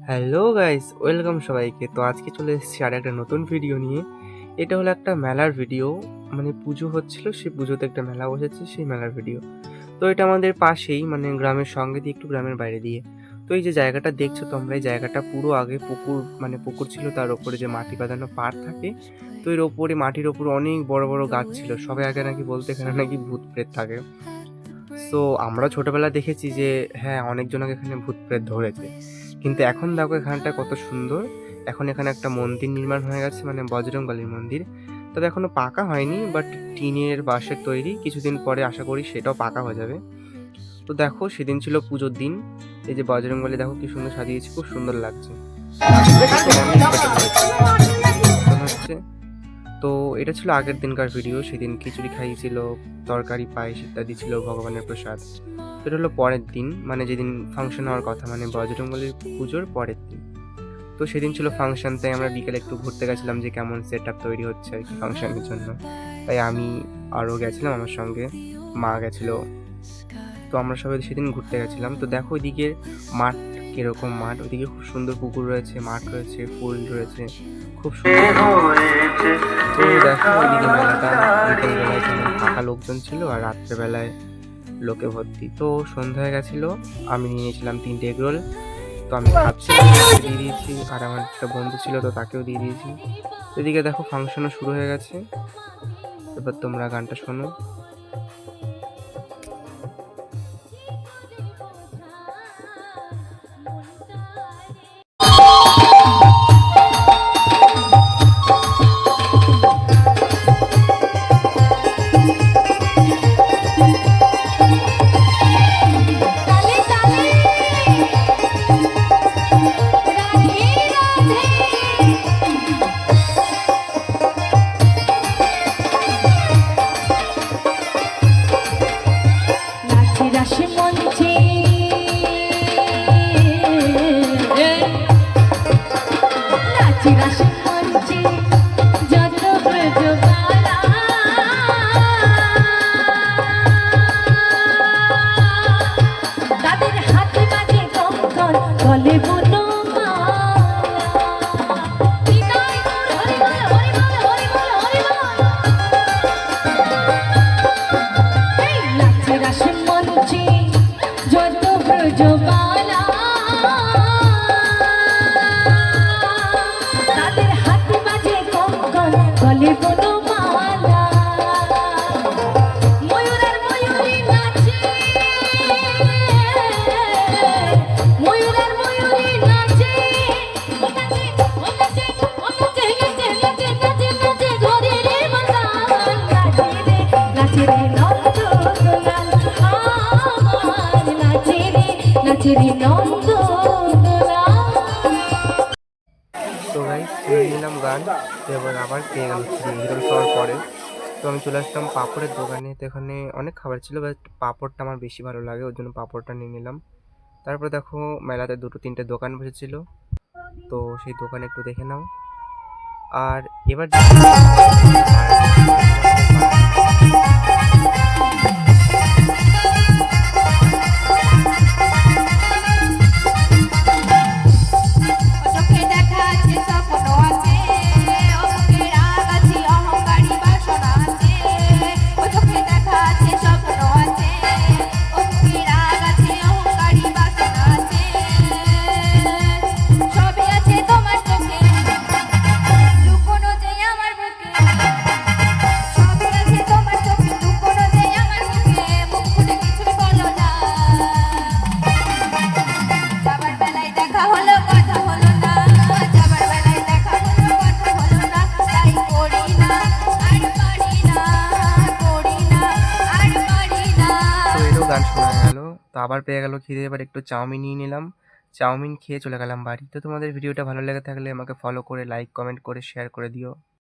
Hello guys, welcome সবাইকে। তো আজকে চলে এসেছি আর একটা নতুন ভিডিও নিয়ে। এটা হলো একটা মেলার ভিডিও, মানে পুজো হচ্ছিল, সেই পুজোতে একটা মেলা বসেছে, সেই মেলার ভিডিও। তো এটা আমাদের পাশেই, মানে গ্রামের সঙ্গে দিয়ে একটু গ্রামের বাইরে দিয়ে। তো এই যে জায়গাটা দেখছো তোমরা, এই জায়গাটা পুরো আগে পুকুর, মানে পুকুর ছিল, তার ওপরে যে মাটি বাঁধানো পাড় থাকে, তো এর ওপরে মাটির ওপরে অনেক বড় বড় গাছ ছিল। সবাই আগে নাকি বলতে এখানে নাকি ভূত প্রেত থাকে। সো আমরা ছোটবেলায় দেখেছি যে হ্যাঁ, অনেকজনকে এখানে ভূত প্রেত ধরেছে, কিন্তু এখন দেখো এখানটা কত সুন্দর। এখন এখানে একটা মন্দির নির্মাণ হয়ে গেছে, মানে বজরংবলীর মন্দির। তবে এখনো পাকা হয়নি, বাট টিনের বাঁশের তৈরি, কিছুদিন পরে আশা করি সেটাও পাকা হয়ে যাবে। তো দেখো সেদিন ছিল পুজোর দিন। এই যে বজরংবলী দেখো কি সুন্দর সাজিয়েছে, খুব সুন্দর লাগছে। তো অনেক পেটে ধরেছে, মনে হচ্ছে। তো এটা ছিল আগের দিনকার ভিডিও। সেদিন খিচুড়ি খাইয়েছিল, তরকারি পায়েস ইত্যাদি ছিল ভগবানের প্রসাদ। তো এটা হলো পরের দিন, মানে যেদিন ফাংশন হওয়ার কথা, মানে বজরংবলীর পুজোর পরের দিন। তো সেদিন ছিল ফাংশন, তাই আমরা বিকেলে একটু ঘুরতে গেছিলাম যে কেমন সেট আপ তৈরি হচ্ছে আর কি ফাংশনের জন্য। তাই আমি আরও গেছিলাম, আমার সঙ্গে মা গেছিল। তো আমরা সবাই সেদিন ঘুরতে গেছিলাম। তো দেখো ওইদিকে মাঠ, কিরকম মাঠ, ওইদিকে খুব সুন্দর পুকুর রয়েছে, মাঠ রয়েছে, ফুল রয়েছে, খুব সুন্দর। তো দেখো ওইদিকে মেলাটা বিকেলবেলায় যেমন ফাঁকা লোকজন ছিল, আর রাত্রেবেলায় লোকে ভর্তি। তো সন্ধ্যা হয়ে গেছিলো, আমি নিয়ে নিয়েছিলাম 3টে এগরোল। তো আমি খাচ্ছিলাম, মাকে দিয়ে দিয়েছি, আর আমার একটা বন্ধু ছিল তো তাকেও দিয়ে দিয়েছি। এদিকে দেখো ফাংশনও শুরু হয়ে গেছে। এবার তোমরা গানটা শোনো। তো গাইস শুনে নিলাম গান। তো এবার আবার পেয়ে গেল এগুলো খাওয়ার পরে। তো আমি চলে আসলাম পাঁপড়ের দোকানে। তো এখানে অনেক খাবার ছিল, বাট পাঁপড়টা আমার বেশি ভালো লাগে, ওই জন্য পাঁপড়টা নিয়ে নিলাম। তারপরে দেখো মেলাতে 2-3টে দোকান বসেছিল, তো সেই দোকানে একটু দেখে নাও। আর এবার গান শোনা গেল। তো আবার পেয়ে গেল খিদে, এবার একটু চাউমিন নিয়ে নিলাম। চাউমিন খেয়ে চলে গেলাম বাড়ি। তো তোমাদের ভিডিওটা ভালো লেগে থাকলে আমাকে ফলো করে, লাইক, কমেন্ট করে, শেয়ার করে দিও।